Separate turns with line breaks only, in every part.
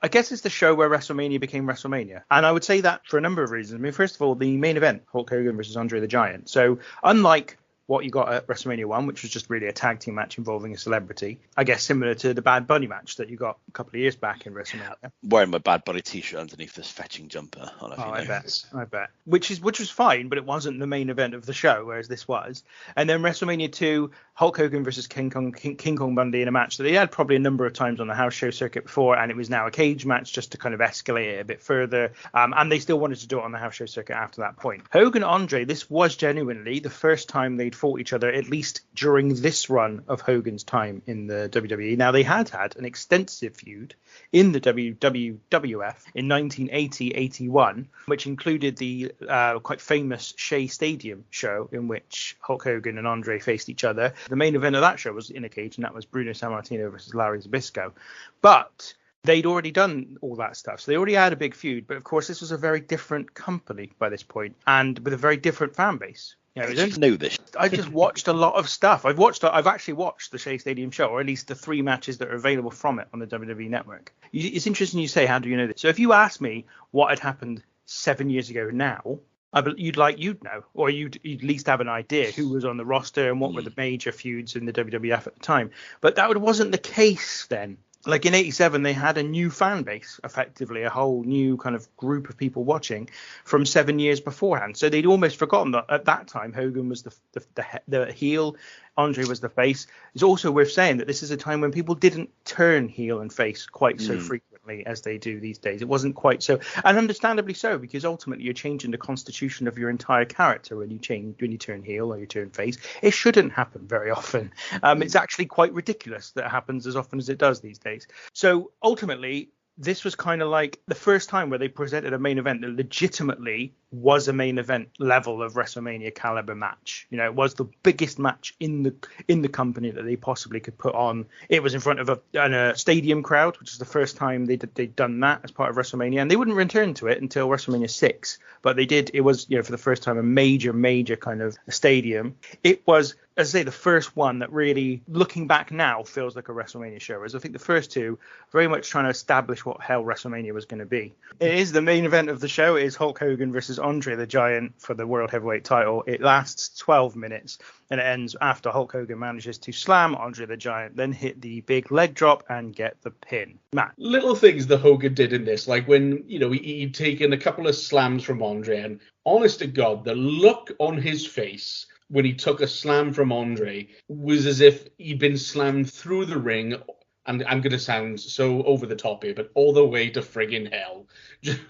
I guess it's the show where WrestleMania became WrestleMania. And I would say that for a number of reasons. I mean, first of all, the main event, Hulk Hogan versus Andre the Giant. So unlike what you got at WrestleMania 1, which was just really a tag team match involving a celebrity, I guess similar to the Bad Bunny match that you got a couple of years back in WrestleMania.
Wearing my Bad Bunny t-shirt underneath this fetching jumper.
I bet. Which was fine, but it wasn't the main event of the show, whereas this was. And then WrestleMania 2, Hulk Hogan versus King Kong Bundy in a match that they had probably a number of times on the house show circuit before, and it was now a cage match just to kind of escalate it a bit further. And they still wanted to do it on the house show circuit after that point. Hogan Andre, this was genuinely the first time they'd fought each other, at least during this run of Hogan's time in the WWE. Now, they had an extensive feud in the WWF in 1980-81, which included the quite famous Shea Stadium show in which Hulk Hogan and Andre faced each other. The main event of that show was in a cage, and that was Bruno Sammartino versus Larry Zbyszko. But they'd already done all that stuff, so they already had a big feud. But of course, this was a very different company by this point, and with a very different fan base. You know,
I know this.
I just watched a lot of stuff. I've actually watched the Shea Stadium show, or at least the 3 matches that are available from it on the WWE Network. It's interesting you say, how do you know this? So if you ask me what had happened 7 years ago now, you'd know, or you'd at least have an idea who was on the roster and what were the major feuds in the WWF at the time. But that wasn't the case then. Like in 87, they had a new fan base, effectively, a whole new kind of group of people watching from 7 years beforehand. So they'd almost forgotten that at that time, Hogan was the heel, Andre was the face. It's also worth saying that this is a time when people didn't turn heel and face quite so frequently as they do these days. It wasn't quite so, and understandably so, because ultimately you're changing the constitution of your entire character when you turn heel or you turn face. It shouldn't happen very often. It's actually quite ridiculous that it happens as often as it does these days. So ultimately, this was kind of like the first time where they presented a main event that legitimately was a main event level of WrestleMania caliber match. You know, it was the biggest match in the company that they possibly could put on. It was in front of a stadium crowd, which is the first time they'd done that as part of WrestleMania, and they wouldn't return to it until WrestleMania 6. But they did. It was, for the first time, a major kind of stadium. It was, as I say, the first one that really, looking back now, feels like a WrestleMania show. Whereas I think the first two very much trying to establish what hell WrestleMania was going to be. It is the main event of the show. It is Hulk Hogan versus Andre the Giant for the World Heavyweight title. It lasts 12 minutes and it ends after Hulk Hogan manages to slam Andre the Giant, then hit the big leg drop and get the pin. Matt.
Little things that Hogan did in this, like when, he'd taken a couple of slams from Andre, and honest to God, the look on his face when he took a slam from Andre was as if he'd been slammed through the ring, and I'm going to sound so over the top here, but all the way to friggin' hell.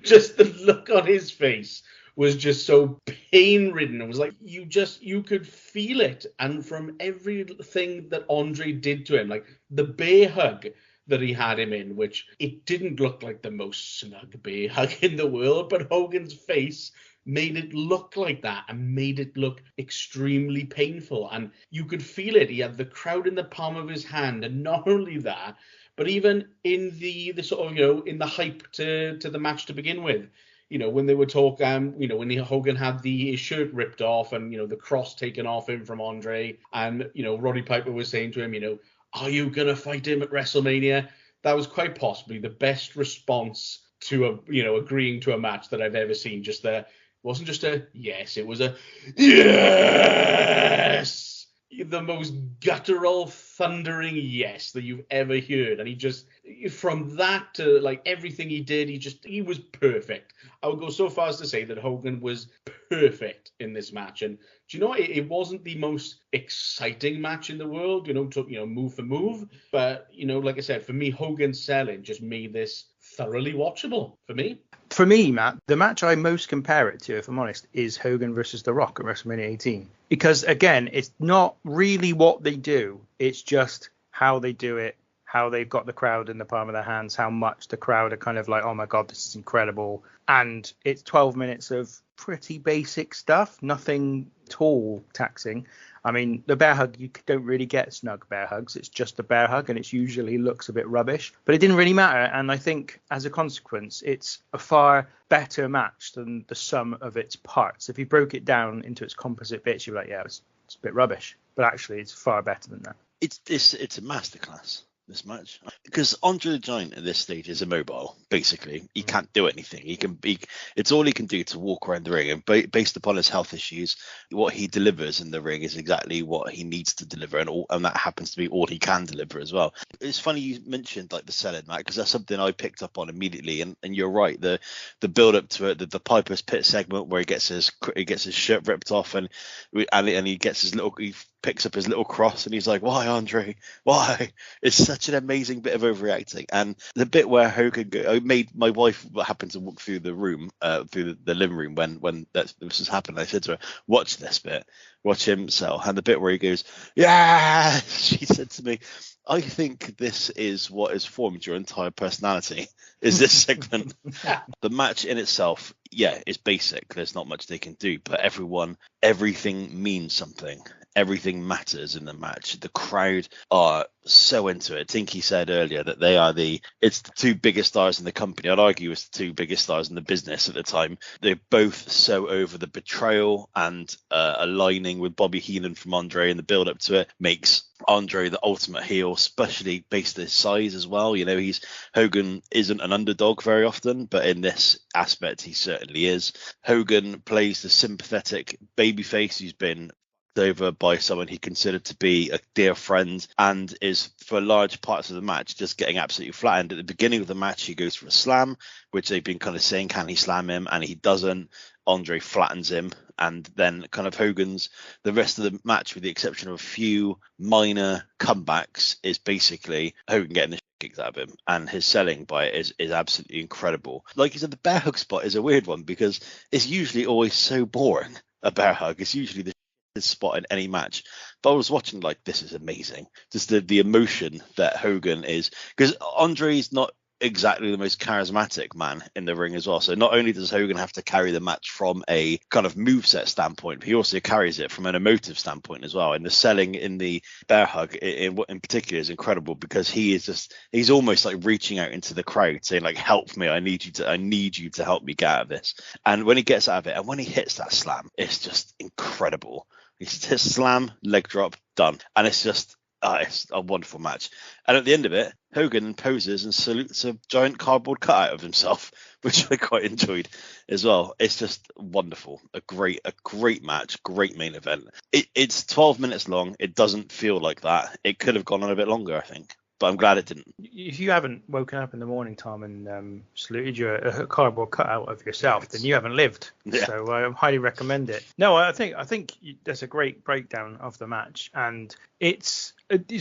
Just the look on his face was just so pain-ridden. It was like you could feel it. And from everything that Andre did to him, like the bear hug that he had him in, which it didn't look like the most snug bear hug in the world, but Hogan's face made it look like that and made it look extremely painful. And you could feel it. He had the crowd in the palm of his hand. And not only that, but even in the sort of, in the hype to the match to begin with, when they were talking, when Hogan had his shirt ripped off and, the cross taken off him from Andre, and, Roddy Piper was saying to him, are you going to fight him at WrestleMania? That was quite possibly the best response to agreeing to a match that I've ever seen. Just there. It wasn't just a yes, it was a yes. The most guttural, thundering yes that you've ever heard. And he just, from that to like everything he did, he was perfect. I would go so far as to say that Hogan was perfect in this match. And do you know, it wasn't the most exciting match in the world, move for move. But, like I said, for me, Hogan's selling just made this thoroughly watchable for me.
For me, Matt, the match I most compare it to, if I'm honest, is Hogan versus The Rock at WrestleMania 18. Because, again, it's not really what they do. It's just how they do it, how they've got the crowd in the palm of their hands, how much the crowd are kind of like, oh, my God, this is incredible. And it's 12 minutes of pretty basic stuff, nothing at all taxing. I mean, the bear hug, you don't really get snug bear hugs. It's just a bear hug, and it usually looks a bit rubbish. But it didn't really matter, and I think, as a consequence, it's a far better match than the sum of its parts. If you broke it down into its composite bits, you'd be like, yeah, it's a bit rubbish. But actually, it's far better than that.
It's a masterclass. this match, because Andre the Giant at this stage is immobile. Basically, he can't do anything. It's all he can do to walk around the ring, and based upon his health issues, what he delivers in the ring is exactly what he needs to deliver, and that happens to be all he can deliver as well. It's funny you mentioned like the selling, Matt, because that's something I picked up on immediately, and you're right. The build up to it, the Piper's Pit segment where he gets his shirt ripped off, and he gets he picks up his little cross and he's like, "Why, Andre? Why?" It's such an amazing bit of overreacting. And the bit where Hogan made my wife happened to walk through the room, through the living room when this was happening. I said to her, "Watch this bit, watch him sell." And the bit where he goes, "Yeah," she said to me, "I think this is what has formed your entire personality, is this segment." The match in itself, yeah, is basic. There's not much they can do, but everything means something. Everything matters in the match. The crowd are so into it. Tinky said earlier that it's the two biggest stars in the company. I'd argue it's the two biggest stars in the business at the time. They're both so over. The betrayal and aligning with Bobby Heenan from Andre and the build up to it makes Andre the ultimate heel, especially based on his size as well. You know, Hogan isn't an underdog very often, but in this aspect he certainly is. Hogan plays the sympathetic babyface who's been over by someone he considered to be a dear friend, and is for large parts of the match just getting absolutely flattened. At the beginning of the match he goes for a slam, which they've been kind of saying, can he slam him, and he doesn't. Andre flattens him, and then kind of the rest of the match, with the exception of a few minor comebacks, is basically Hogan getting the kicked out of him, and his selling by it is absolutely incredible. Like you said, the bear hug spot is a weird one because it's usually always so boring. A bear hug is usually the spot in any match, but I was watching like, this is amazing, just the emotion that Hogan is, because Andre's not exactly the most charismatic man in the ring as well. So not only does Hogan have to carry the match from a kind of moveset standpoint, but he also carries it from an emotive standpoint as well. And the selling in the bear hug in particular is incredible, because he's almost like reaching out into the crowd saying like, "Help me, I need you to help me get out of this." And when he gets out of it and when he hits that slam, it's just incredible. It's just slam, leg drop, done. And it's just it's a wonderful match. And at the end of it, Hogan poses and salutes a giant cardboard cutout of himself, which I quite enjoyed as well. It's just wonderful. A great match, great main event. It's 12 minutes long. It doesn't feel like that. It could have gone on a bit longer, I think, but I'm glad it didn't.
If you haven't woken up in the morning, Tom, and saluted you a cardboard cutout of yourself, then you haven't lived. Yeah. So I highly recommend it. No, I think that's a great breakdown of the match, and it's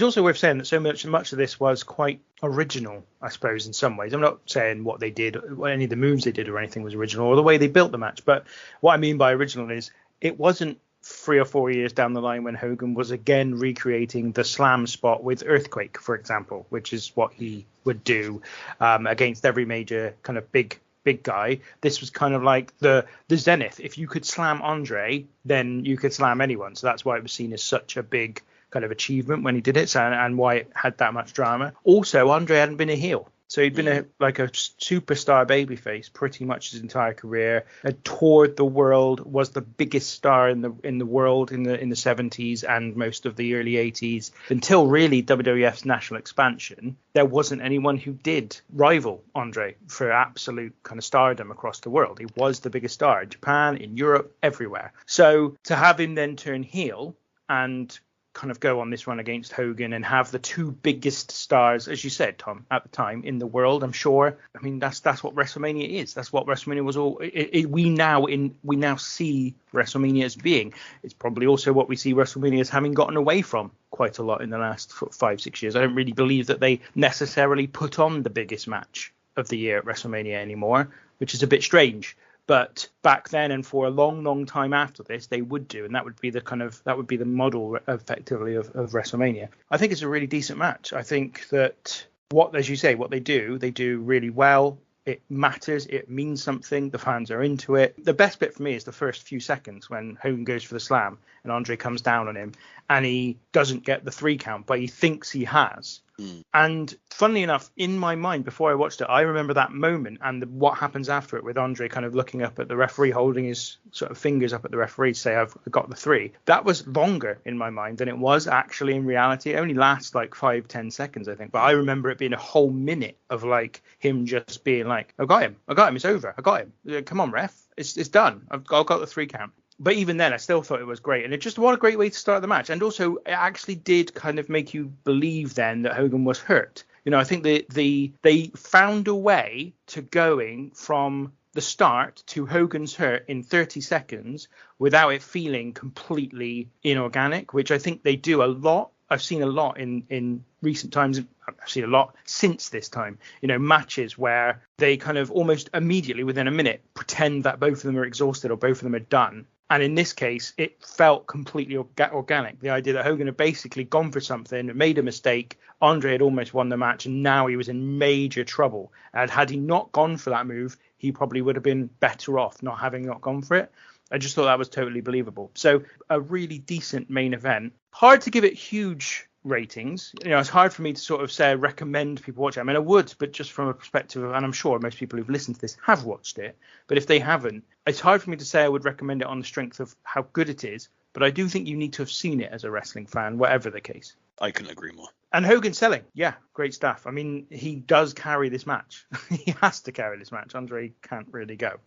also worth saying that so much of this was quite original, I suppose, in some ways. I'm not saying what they did, any of the moves they did or anything was original, or the way they built the match, but what I mean by original is it wasn't 3 or 4 years down the line when Hogan was again recreating the slam spot with Earthquake, for example, which is what he would do against every major kind of big guy. This was kind of like the zenith. If you could slam Andre, then you could slam anyone. So that's why it was seen as such a big kind of achievement when he did it, and why it had that much drama. Also, Andre hadn't been a heel. So he'd been a superstar babyface pretty much his entire career. Had toured the world, was the biggest star in the world in the 70s and most of the early 80s, until really WWF's national expansion. There wasn't anyone who did rival Andre for absolute kind of stardom across the world. He was the biggest star in Japan, in Europe, everywhere. So to have him then turn heel and kind of go on this run against Hogan and have the two biggest stars, as you said, Tom, at the time in the world, I'm sure. I mean, that's what WrestleMania is. That's what WrestleMania was all. We now see WrestleMania as being. It's probably also what we see WrestleMania as having gotten away from quite a lot in the last 5-6 years. I don't really believe that they necessarily put on the biggest match of the year at WrestleMania anymore, which is a bit strange. But back then and for a long, long time after this, they would do, and that would be the model effectively of WrestleMania. I think it's a really decent match. I think that what they do really well. It matters. It means something. The fans are into it. The best bit for me is the first few seconds when Hogan goes for the slam and Andre comes down on him and he doesn't get the 3 count, but he thinks he has. And funnily enough, in my mind, before I watched it, I remember that moment and what happens after it with Andre kind of looking up at the referee, holding his sort of fingers up at the referee to say, I've got the 3. That was longer in my mind than it was actually in reality. It only lasts like 5-10 seconds, I think. But I remember it being a whole minute of like him just being like, I got him. It's over. I got him. Come on, ref. It's done. I've got the 3 count. But even then, I still thought it was great. And it just, what a great way to start the match. And also, it actually did kind of make you believe then that Hogan was hurt. You know, I think they found a way to going from the start to Hogan's hurt in 30 seconds without it feeling completely inorganic, which I think they do a lot. I've seen a lot in recent times. I've seen a lot since this time, you know, matches where they kind of almost immediately within a minute pretend that both of them are exhausted or both of them are done. And in this case, it felt completely organic. The idea that Hogan had basically gone for something, made a mistake. Andre had almost won the match, and now he was in major trouble. And had he not gone for that move, he probably would have been better off not having not gone for it. I just thought that was totally believable. So a really decent main event. Hard to give it huge ratings. You know, it's hard for me to sort of say recommend people watch it. I mean, I would, but just from a perspective of, and I'm sure most people who've listened to this have watched it, but if they haven't, it's hard for me to say I would recommend it on the strength of how good it is. But I do think you need to have seen it as a wrestling fan, whatever the case.
I couldn't agree more.
And Hogan selling, yeah, great stuff. I mean, he does carry this match. He has to carry this match. Andre can't really go.